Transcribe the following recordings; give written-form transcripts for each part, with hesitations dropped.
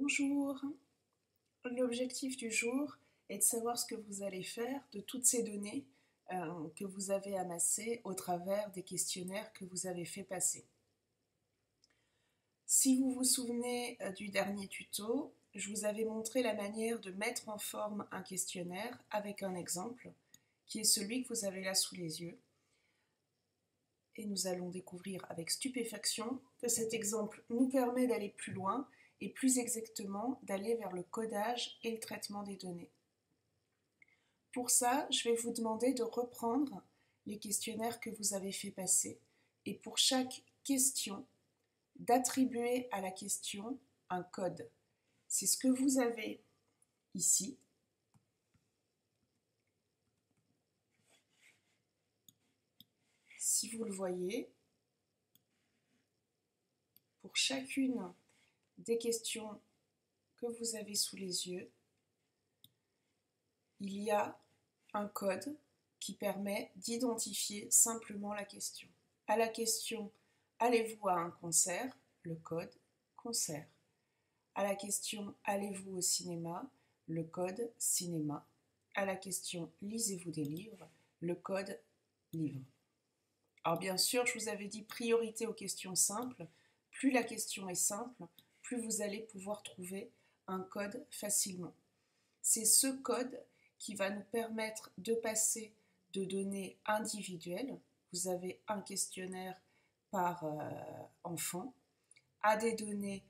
Bonjour, l'objectif du jour est de savoir ce que vous allez faire de toutes ces données que vous avez amassées au travers des questionnaires que vous avez fait passer. Si vous vous souvenez du dernier tuto, je vous avais montré la manière de mettre en forme un questionnaire avec un exemple qui est celui que vous avez là sous les yeux. Et nous allons découvrir avec stupéfaction que cet exemple nous permet d'aller plus loin et plus exactement d'aller vers le codage et le traitement des données. Pour ça, je vais vous demander de reprendre les questionnaires que vous avez fait passer et pour chaque question, d'attribuer à la question un code. C'est ce que vous avez ici. Si vous le voyez, pour chacune des questions que vous avez sous les yeux, il y a un code qui permet d'identifier simplement la question. À la question « Allez-vous à un concert ?» le code « Concert ». À la question « Allez-vous au cinéma ?» le code « Cinéma ». À la question « Lisez-vous des livres ?» le code « Livre ». Alors bien sûr, je vous avais dit priorité aux questions simples. Plus la question est simple, plus vous allez pouvoir trouver un code facilement. C'est ce code qui va nous permettre de passer de données individuelles, vous avez un questionnaire par enfant, à des données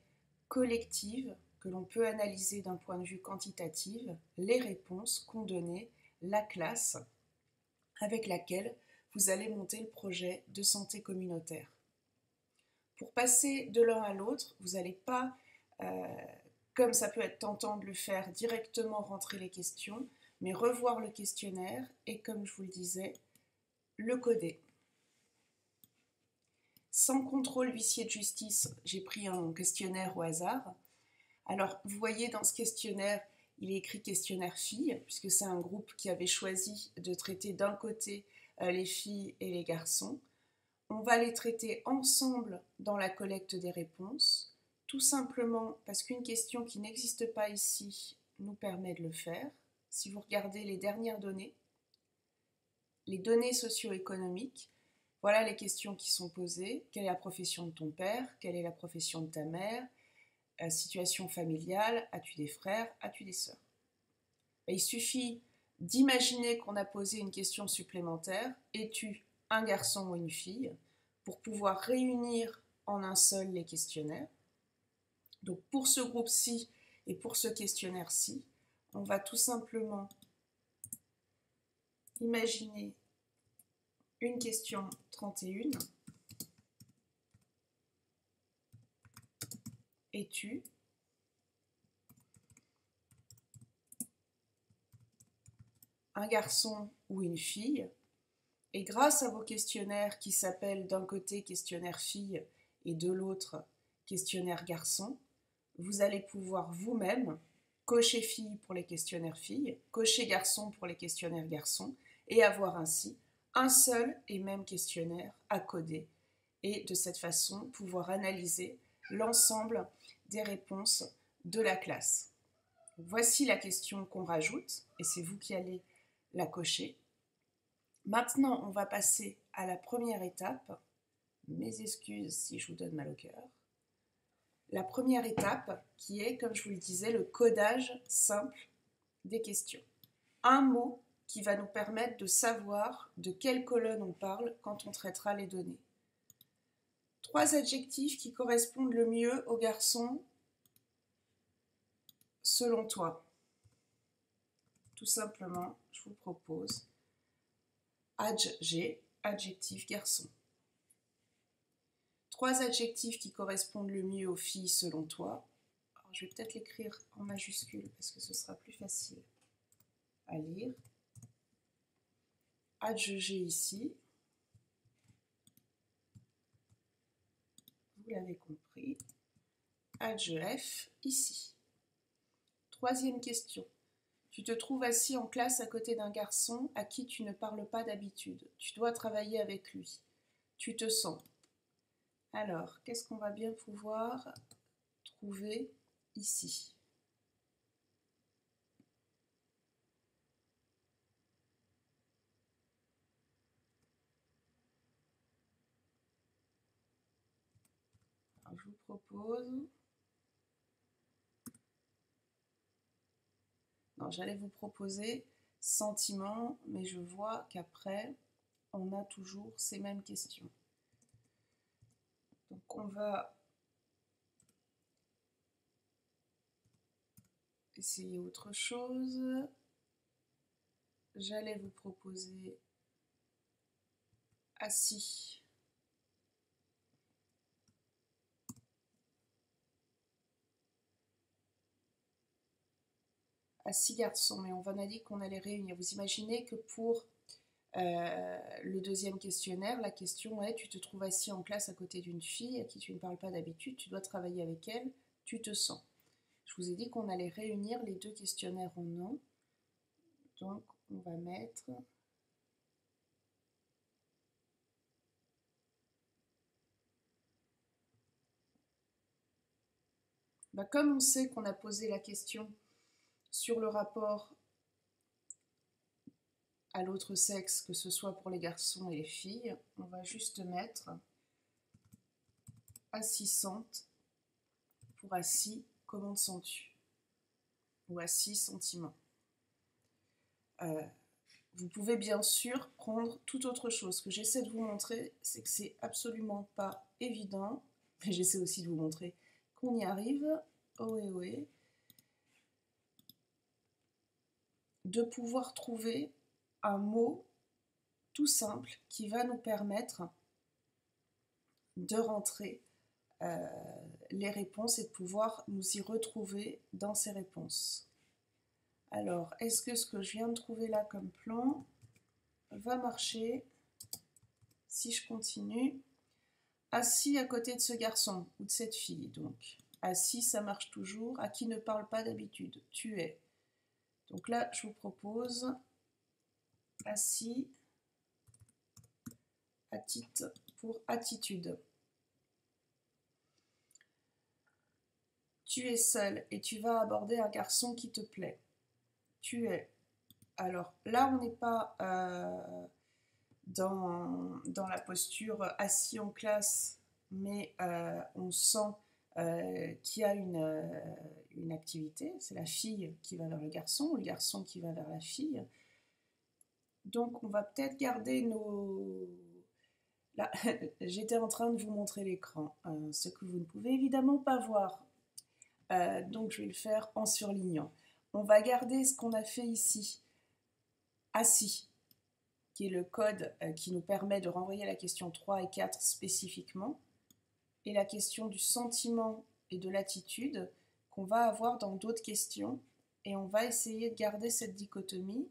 collectives que l'on peut analyser d'un point de vue quantitatif, les réponses qu'ont données la classe avec laquelle vous allez monter le projet de santé communautaire. Pour passer de l'un à l'autre, vous n'allez pas, comme ça peut être tentant de le faire, directement rentrer les questions, mais revoir le questionnaire et, comme je vous le disais, le coder. Sans contrôle huissier de justice, j'ai pris un questionnaire au hasard. Alors, vous voyez dans ce questionnaire, il est écrit questionnaire filles, puisque c'est un groupe qui avait choisi de traiter d'un côté les filles et les garçons. On va les traiter ensemble dans la collecte des réponses, tout simplement parce qu'une question qui n'existe pas ici nous permet de le faire. Si vous regardez les dernières données, les données socio-économiques, voilà les questions qui sont posées. Quelle est la profession de ton père? Quelle est la profession de ta mère? Situation familiale, as-tu des frères? As-tu des sœurs? Il suffit d'imaginer qu'on a posé une question supplémentaire. Es-tu un garçon ou une fille? Pour pouvoir réunir en un seul les questionnaires. Donc pour ce groupe-ci et pour ce questionnaire-ci, on va tout simplement imaginer une question 31. Es-tu un garçon ou une fille? Et grâce à vos questionnaires qui s'appellent d'un côté questionnaire fille et de l'autre questionnaire garçon, vous allez pouvoir vous-même cocher fille pour les questionnaires filles, cocher garçon pour les questionnaires garçons et avoir ainsi un seul et même questionnaire à coder et de cette façon pouvoir analyser l'ensemble des réponses de la classe. Voici la question qu'on rajoute et c'est vous qui allez la cocher. Maintenant, on va passer à la première étape. Mes excuses si je vous donne mal au cœur. La première étape qui est, comme je vous le disais, le codage simple des questions. Un mot qui va nous permettre de savoir de quelle colonne on parle quand on traitera les données. 3 adjectifs qui correspondent le mieux aux garçons selon toi. Tout simplement, je vous propose adj, adjectif garçon. 3 adjectifs qui correspondent le mieux aux filles selon toi. Alors, je vais peut-être l'écrire en majuscule parce que ce sera plus facile à lire. Adj ici. Vous l'avez compris. Adj F ici. 3e question. Tu te trouves assis en classe à côté d'un garçon à qui tu ne parles pas d'habitude. Tu dois travailler avec lui. Tu te sens. Alors, qu'est-ce qu'on va bien pouvoir trouver ici. Alors, je vous propose... Non, j'allais vous proposer sentiment, mais je vois qu'après, on a toujours ces mêmes questions. Donc on va essayer autre chose. J'allais vous proposer assis. Assis garçons, mais on a dit qu'on allait réunir. Vous imaginez que pour le deuxième questionnaire, la question est: tu te trouves assis en classe à côté d'une fille à qui tu ne parles pas d'habitude, tu dois travailler avec elle, tu te sens. Je vous ai dit qu'on allait réunir les deux questionnaires en un. Donc on va mettre... comme on sait qu'on a posé la question sur le rapport à l'autre sexe, que ce soit pour les garçons et les filles, on va juste mettre assistante pour assis, comment te sens-tu? Ou assis, sentiment. Vous pouvez bien sûr prendre toute autre chose. Ce que j'essaie de vous montrer, c'est que c'est absolument pas évident, mais j'essaie aussi de vous montrer qu'on y arrive, ohé, de pouvoir trouver un mot tout simple qui va nous permettre de rentrer les réponses et de pouvoir nous y retrouver dans ces réponses. Alors, est-ce que ce que je viens de trouver là comme plan va marcher si je continue? Assis à côté de ce garçon ou de cette fille, donc. Assis, ça marche toujours. À qui ne parle pas d'habitude? Tu es. Donc là, je vous propose assis, attite pour attitude. Tu es seul et tu vas aborder un garçon qui te plaît. Tu es. Alors là, on n'est pas dans la posture assis en classe, mais on sent qu'il y a une activité. C'est la fille qui va vers le garçon ou le garçon qui va vers la fille. Donc on va peut-être garder nos... Là, j'étais en train de vous montrer l'écran, ce que vous ne pouvez évidemment pas voir. Donc je vais le faire en surlignant. On va garder ce qu'on a fait ici, assis, qui est le code qui nous permet de renvoyer la question 3 et 4 spécifiquement, et la question du sentiment et de l'attitude qu'on va avoir dans d'autres questions, et on va essayer de garder cette dichotomie.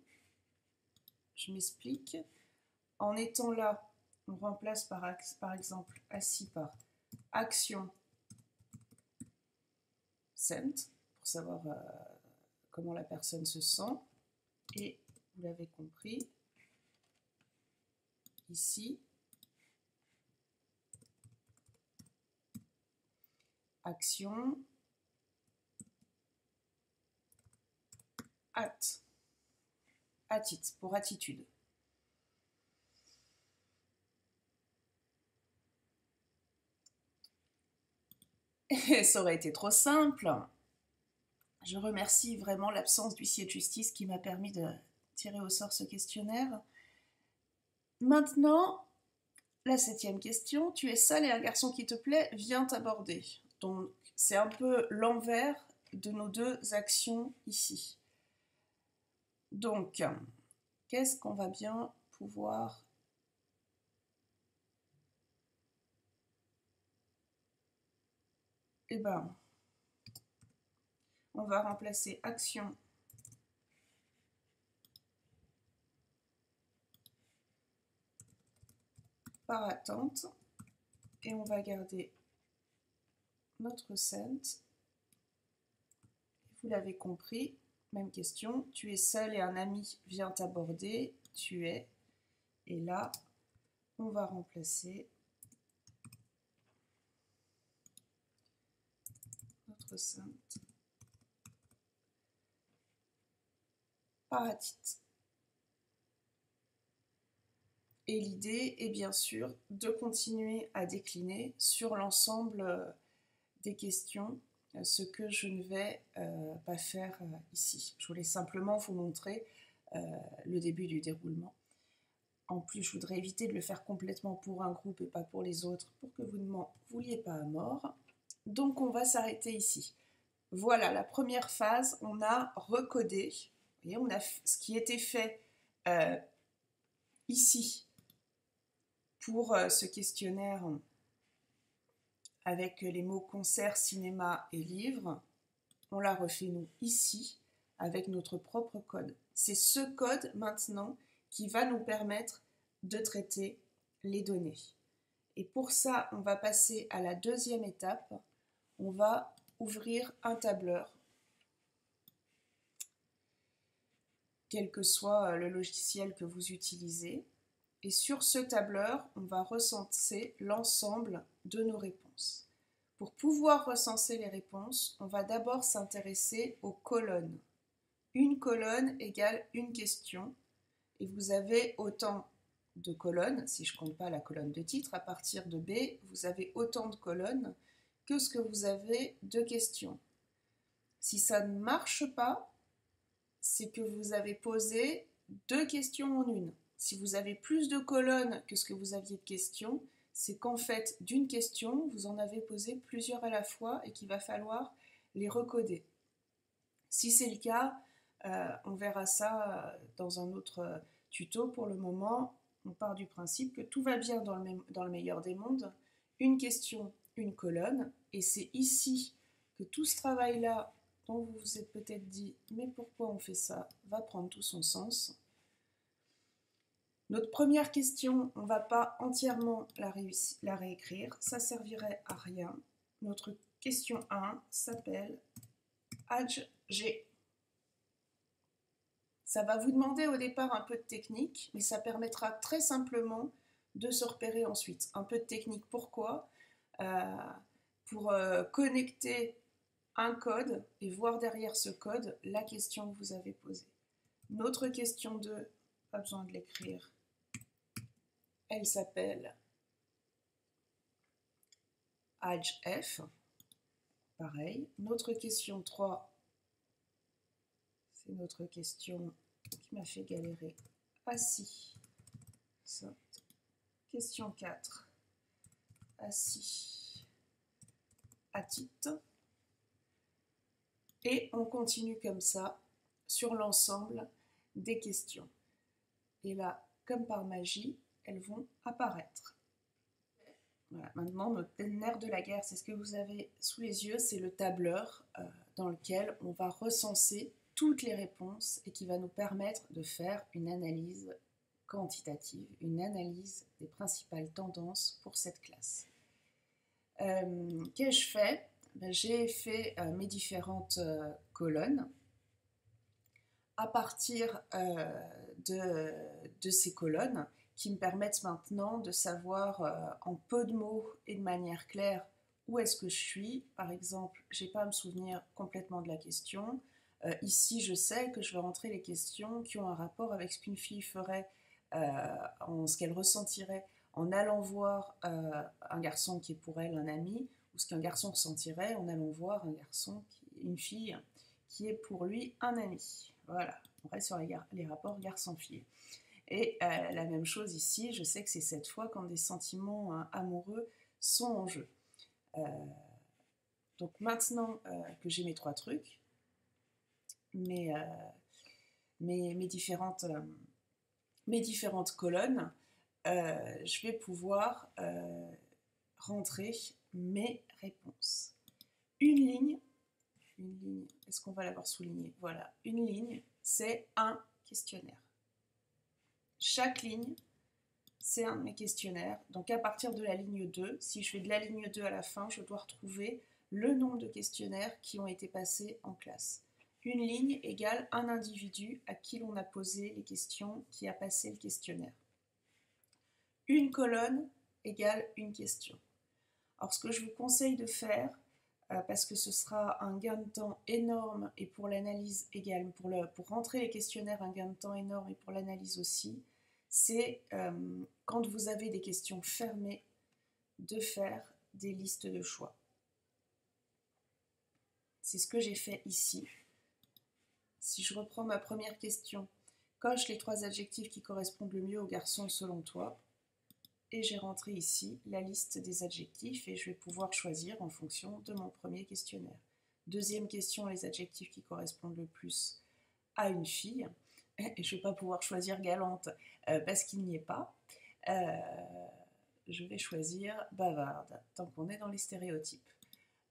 Je m'explique. En étant là, on remplace par exemple assis par action sent, pour savoir comment la personne se sent, et vous l'avez compris, ici, action, attitude, pour attitude. Et ça aurait été trop simple. Je remercie vraiment l'absence d'huissier de justice qui m'a permis de tirer au sort ce questionnaire. Maintenant, la 7e question. Tu es seul et un garçon qui te plaît vient t'aborder. Donc, c'est un peu l'envers de nos deux actions ici. Donc, qu'est-ce qu'on va bien pouvoir... Eh ben, on va remplacer action par attente et on va garder notre sent. Vous l'avez compris, même question. Tu es seul et un ami vient t'aborder. Tu es. Et là, on va remplacer notre sent paratite. Et l'idée est bien sûr de continuer à décliner sur l'ensemble des questions, ce que je ne vais pas faire ici. Je voulais simplement vous montrer le début du déroulement. En plus, je voudrais éviter de le faire complètement pour un groupe et pas pour les autres, pour que vous ne m'en vouliez pas à mort. Donc on va s'arrêter ici. Voilà, la première phase, on a recodé. Vous voyez, on a ce qui était fait ici pour ce questionnaire avec les mots concert, cinéma et livre. On l'a refait nous ici avec notre propre code. C'est ce code maintenant qui va nous permettre de traiter les données. Et pour ça, on va passer à la deuxième étape. On va ouvrir un tableur, quel que soit le logiciel que vous utilisez. Et sur ce tableur, on va recenser l'ensemble de nos réponses. Pour pouvoir recenser les réponses, on va d'abord s'intéresser aux colonnes. Une colonne égale une question. Et vous avez autant de colonnes, si je ne compte pas la colonne de titre, à partir de B, vous avez autant de colonnes que ce que vous avez de questions. Si ça ne marche pas, c'est que vous avez posé deux questions en une. Si vous avez plus de colonnes que ce que vous aviez de questions, c'est qu'en fait, d'une question, vous en avez posé plusieurs à la fois et qu'il va falloir les recoder. Si c'est le cas, on verra ça dans un autre tuto. Pour le moment, on part du principe que tout va bien dans le meilleur des mondes. Une question, une colonne. Et c'est ici que tout ce travail-là, dont vous vous êtes peut-être dit « mais pourquoi on fait ça ?» va prendre tout son sens. Notre première question, on ne va pas entièrement la réécrire, ça servirait à rien. Notre question 1 s'appelle Adj G. Ça va vous demander au départ un peu de technique, mais ça permettra très simplement de se repérer ensuite. Un peu de technique, pourquoi ? Pour connecter un code et voir derrière ce code la question que vous avez posée. Notre question 2, pas besoin de l'écrire, elle s'appelle Adj F. Pareil. Notre question 3, c'est notre question qui m'a fait galérer. Assis. Ça. Question 4. Assis. Atit. Et on continue comme ça sur l'ensemble des questions. Et là, comme par magie, elles vont apparaître. Voilà, maintenant, notre nerf de la guerre, c'est ce que vous avez sous les yeux, c'est le tableur dans lequel on va recenser toutes les réponses et qui va nous permettre de faire une analyse quantitative, une analyse des principales tendances pour cette classe. Qu'ai-je fait ? J'ai fait mes différentes colonnes. À partir de ces colonnes, qui me permettent maintenant de savoir en peu de mots et de manière claire où est-ce que je suis. Par exemple, je n'ai pas à me souvenir complètement de la question. Ici, je sais que je vais rentrer les questions qui ont un rapport avec ce qu'une fille ferait, ce qu'elle ressentirait en allant voir un garçon qui est pour elle un ami, ou ce qu'un garçon ressentirait en allant voir une fille qui est pour lui un ami. Voilà, on reste sur les rapports garçon-fille. Et la même chose ici, je sais que c'est cette fois quand des sentiments amoureux sont en jeu. Donc maintenant que j'ai mes trois trucs, mes différentes colonnes, je vais pouvoir rentrer mes réponses. Une ligne, est-ce qu'on va l'avoir souligné ? Voilà, une ligne, c'est un questionnaire. Chaque ligne, c'est un de mes questionnaires. Donc à partir de la ligne 2, si je fais de la ligne 2 à la fin, je dois retrouver le nombre de questionnaires qui ont été passés en classe. Une ligne égale un individu à qui l'on a posé les questions, qui a passé le questionnaire. Une colonne égale une question. Alors ce que je vous conseille de faire, parce que ce sera un gain de temps énorme et pour l'analyse également, pour rentrer les questionnaires, un gain de temps énorme et pour l'analyse aussi, c'est quand vous avez des questions fermées, de faire des listes de choix. C'est ce que j'ai fait ici. Si je reprends ma première question, coche les 3 adjectifs qui correspondent le mieux au garçon selon toi. Et j'ai rentré ici la liste des adjectifs et je vais pouvoir choisir en fonction de mon premier questionnaire. Deuxième question, les adjectifs qui correspondent le plus à une fille. Et je ne vais pas pouvoir choisir galante parce qu'il n'y est pas. Je vais choisir bavarde, tant qu'on est dans les stéréotypes.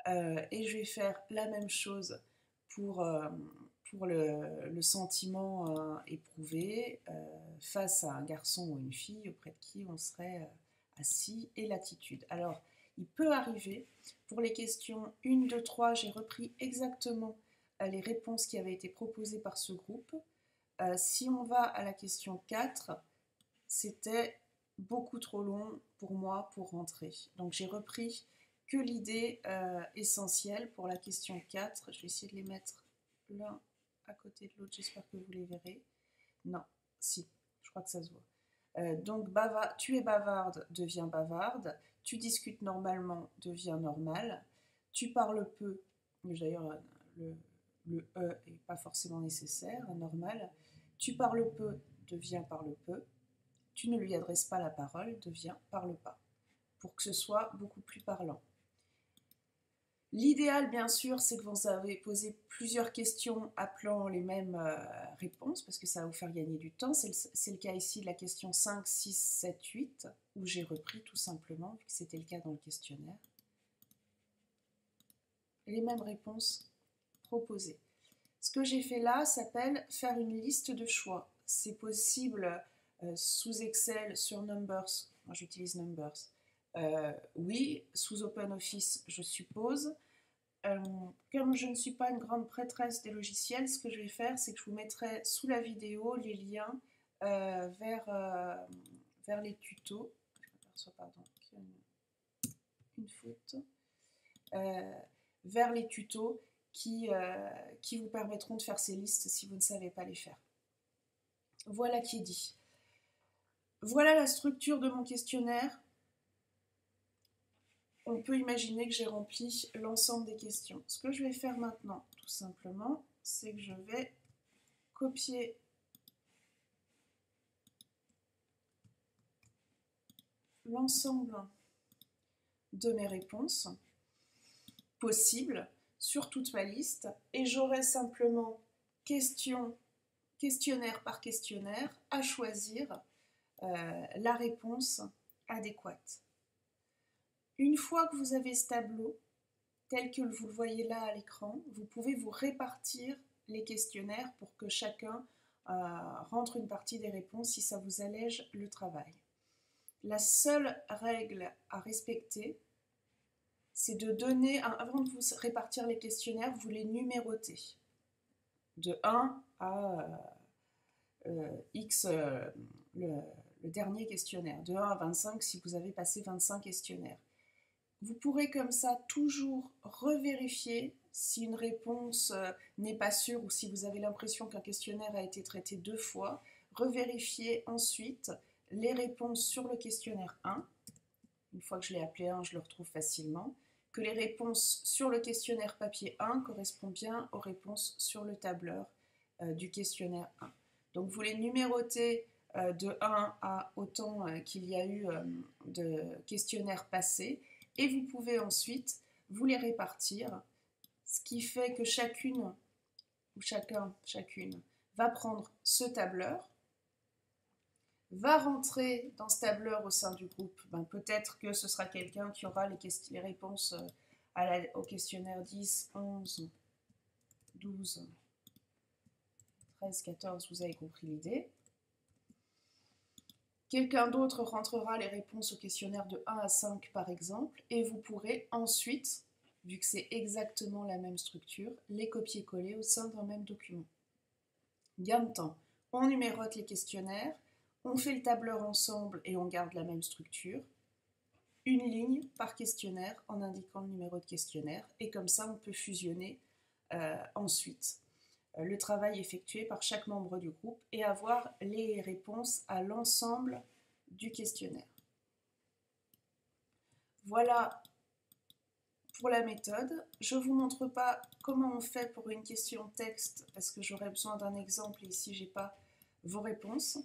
Et je vais faire la même chose pour le sentiment éprouvé face à un garçon ou une fille auprès de qui on serait assis, et l'attitude. Alors, il peut arriver, pour les questions 1, 2, 3, j'ai repris exactement les réponses qui avaient été proposées par ce groupe. Si on va à la question 4, c'était beaucoup trop long pour moi pour rentrer. Donc j'ai repris que l'idée essentielle pour la question 4. Je vais essayer de les mettre l'un à côté de l'autre, j'espère que vous les verrez. Non, si, je crois que ça se voit. Donc tu es bavarde devient bavarde, tu discutes normalement devient normal, tu parles peu, d'ailleurs le E n'est pas forcément nécessaire, normal, tu parles peu devient parle peu, tu ne lui adresses pas la parole devient parle pas, pour que ce soit beaucoup plus parlant. L'idéal, bien sûr, c'est que vous avez posé plusieurs questions appelant les mêmes réponses, parce que ça va vous faire gagner du temps. C'est le cas ici de la question 5, 6, 7, 8, où j'ai repris tout simplement, vu que c'était le cas dans le questionnaire, les mêmes réponses proposées. Ce que j'ai fait là s'appelle faire une liste de choix. C'est possible sous Excel, sur Numbers, moi j'utilise Numbers, oui, sous OpenOffice, je suppose. Comme je ne suis pas une grande prêtresse des logiciels, ce que je vais faire, c'est que je vous mettrai sous la vidéo les liens vers les tutos. Je m'aperçois, pardon, qu'il y a une faute. Vers les tutos qui vous permettront de faire ces listes si vous ne savez pas les faire. Voilà qui est dit. Voilà la structure de mon questionnaire. On peut imaginer que j'ai rempli l'ensemble des questions. Ce que je vais faire maintenant, tout simplement, c'est que je vais copier l'ensemble de mes réponses possibles sur toute ma liste et j'aurai simplement questionnaire par questionnaire à choisir la réponse adéquate. Une fois que vous avez ce tableau, tel que vous le voyez là à l'écran, vous pouvez vous répartir les questionnaires pour que chacun rentre une partie des réponses si ça vous allège le travail. La seule règle à respecter, c'est de donner, avant de vous répartir les questionnaires, vous les numérotez. De 1 à X, le dernier questionnaire. De 1 à 25 si vous avez passé 25 questionnaires. Vous pourrez comme ça toujours revérifier si une réponse n'est pas sûre ou si vous avez l'impression qu'un questionnaire a été traité 2 fois. Revérifier ensuite les réponses sur le questionnaire 1. Une fois que je l'ai appelé 1, je le retrouve facilement. Que les réponses sur le questionnaire papier 1 correspondent bien aux réponses sur le tableur du questionnaire 1. Donc vous les numérotez de 1 à autant qu'il y a eu de questionnaires passés. Et vous pouvez ensuite vous les répartir, ce qui fait que chacune ou chacune va prendre ce tableur, va rentrer dans ce tableur au sein du groupe. Peut-être que ce sera quelqu'un qui aura les réponses au questionnaire 10, 11, 12, 13, 14, vous avez compris l'idée. Quelqu'un d'autre rentrera les réponses au questionnaire de 1 à 5 par exemple, et vous pourrez ensuite, vu que c'est exactement la même structure, les copier-coller au sein d'un même document. Gain de temps. On numérote les questionnaires, on fait le tableur ensemble et on garde la même structure. une ligne par questionnaire en indiquant le numéro de questionnaire. Et comme ça, on peut fusionner ensuite le travail effectué par chaque membre du groupe et avoir les réponses à l'ensemble du questionnaire. Voilà pour la méthode. Je ne vous montre pas comment on fait pour une question texte parce que j'aurais besoin d'un exemple et ici je n'ai pas vos réponses.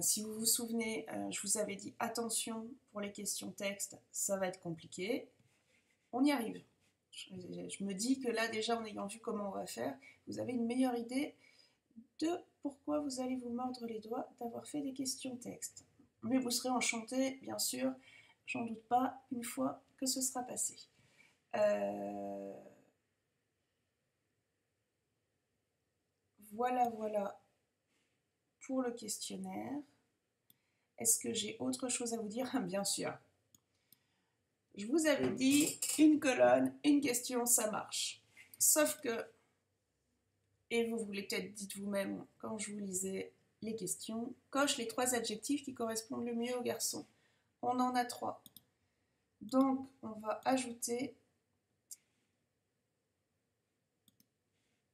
Si vous vous souvenez, je vous avais dit attention pour les questions texte, ça va être compliqué. On y arrive. Je me dis que là déjà en ayant vu comment on va faire, vous avez une meilleure idée de pourquoi vous allez vous mordre les doigts d'avoir fait des questions texte. Mais vous serez enchanté, bien sûr, j'en doute pas, une fois que ce sera passé. Voilà pour le questionnaire. Est-ce que j'ai autre chose à vous dire? Bien sûr. Je vous avais dit, une colonne, une question, ça marche. Sauf que, et vous vous l'avez peut-être dit vous-même quand je vous lisais les questions, coche les 3 adjectifs qui correspondent le mieux au garçon. On en a 3. Donc, on va ajouter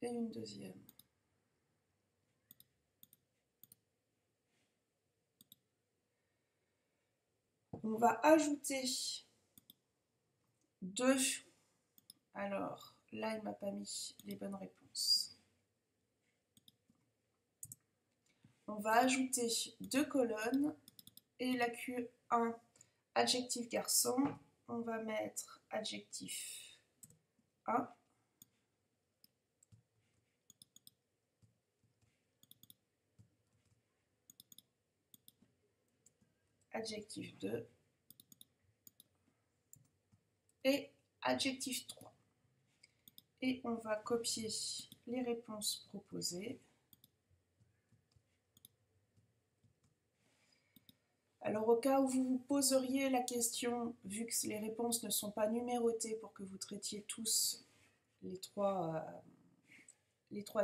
et une deuxième. On va ajouter 2. Alors, là, il ne m'a pas mis les bonnes réponses. On va ajouter 2 colonnes et la Q1, adjectif garçon, on va mettre adjectif 1. Adjectif 2 et adjectif 3. Et on va copier les réponses proposées. Alors au cas où vous vous poseriez la question, vu que les réponses ne sont pas numérotées pour que vous traitiez tous les trois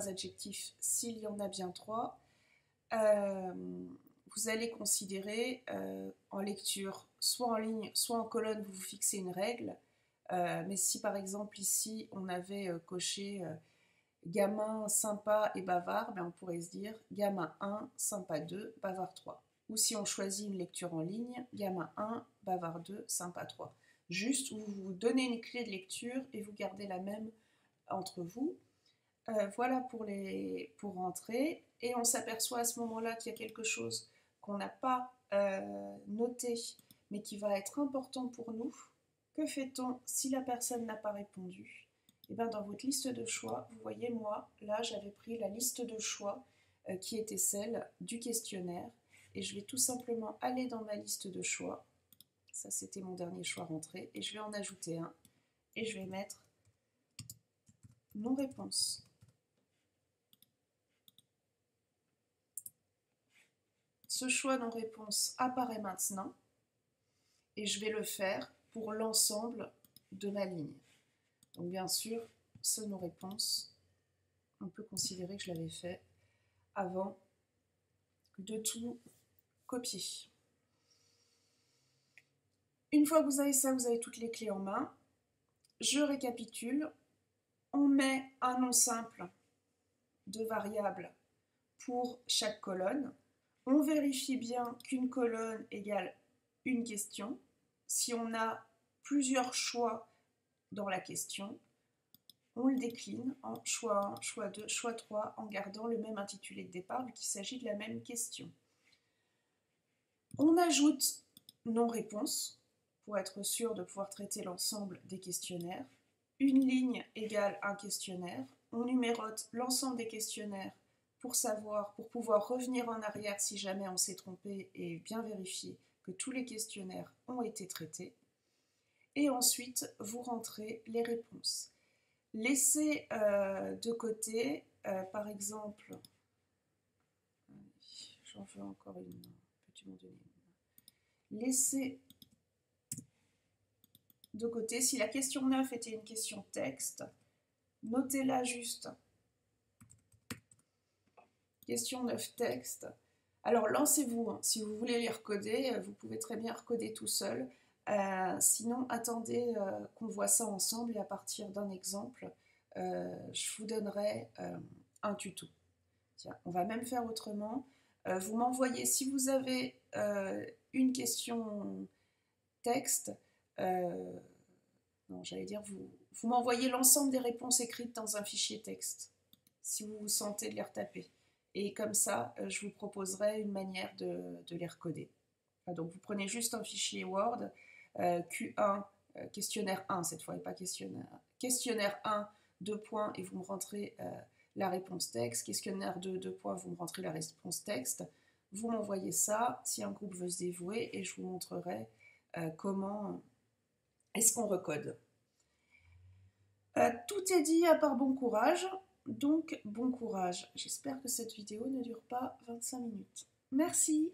adjectifs, s'il y en a bien 3, vous allez considérer en lecture, soit en ligne, soit en colonne, vous vous fixez une règle. Mais si par exemple ici on avait coché gamin sympa et bavard, ben on pourrait se dire gamin 1, sympa 2, bavard 3. Ou si on choisit une lecture en ligne, gamin 1, bavard 2, sympa 3. Juste, vous vous donnez une clé de lecture et vous gardez la même entre vous. Voilà pour rentrer. Et on s'aperçoit à ce moment-là qu'il y a quelque chose qu'on n'a pas noté, mais qui va être important pour nous. Que fait-on si la personne n'a pas répondu? Et bien dans votre liste de choix, vous voyez, moi, là, j'avais pris la liste de choix qui était celle du questionnaire. Et je vais tout simplement aller dans ma liste de choix. Ça, c'était mon dernier choix rentré. Et je vais en ajouter un. Et je vais mettre non-réponse. Ce choix non-réponse apparaît maintenant. Et je vais le faire pour l'ensemble de ma ligne. Donc bien sûr, ce non-réponse, on peut considérer que je l'avais fait avant de tout copier. Une fois que vous avez ça, vous avez toutes les clés en main. Je récapitule. On met un nom simple de variable pour chaque colonne. On vérifie bien qu'une colonne égale une question. Si on a plusieurs choix dans la question, on le décline en choix 1, choix 2, choix 3 en gardant le même intitulé de départ vu qu'il s'agit de la même question. On ajoute non-réponse pour être sûr de pouvoir traiter l'ensemble des questionnaires. Une ligne égale un questionnaire. On numérote l'ensemble des questionnaires pour pouvoir revenir en arrière si jamais on s'est trompé et bien vérifier que tous les questionnaires ont été traités. Et ensuite, vous rentrez les réponses. Laissez de côté, par exemple, j'en veux encore une, peux-tu m'en donner une? Laissez de côté, si la question 9 était une question texte, notez-la juste. Question 9 texte. Alors lancez-vous, hein. Si vous voulez les recoder, vous pouvez très bien recoder tout seul. Sinon, attendez qu'on voit ça ensemble et à partir d'un exemple, je vous donnerai un tuto. Tiens, on va même faire autrement. Vous m'envoyez, si vous avez une question texte, non, j'allais dire, vous m'envoyez l'ensemble des réponses écrites dans un fichier texte, si vous vous sentez de les retaper. Et comme ça, je vous proposerai une manière de les recoder. Donc vous prenez juste un fichier Word, Q1, questionnaire 1 cette fois, et pas questionnaire. Questionnaire 1, 2 points, et vous me rentrez la réponse texte. Questionnaire 2, 2 points, vous me rentrez la réponse texte. Vous m'envoyez ça, si un groupe veut se dévouer, et je vous montrerai comment est-ce qu'on recode. Tout est dit à part bon courage, donc bon courage. J'espère que cette vidéo ne dure pas 25 minutes. Merci.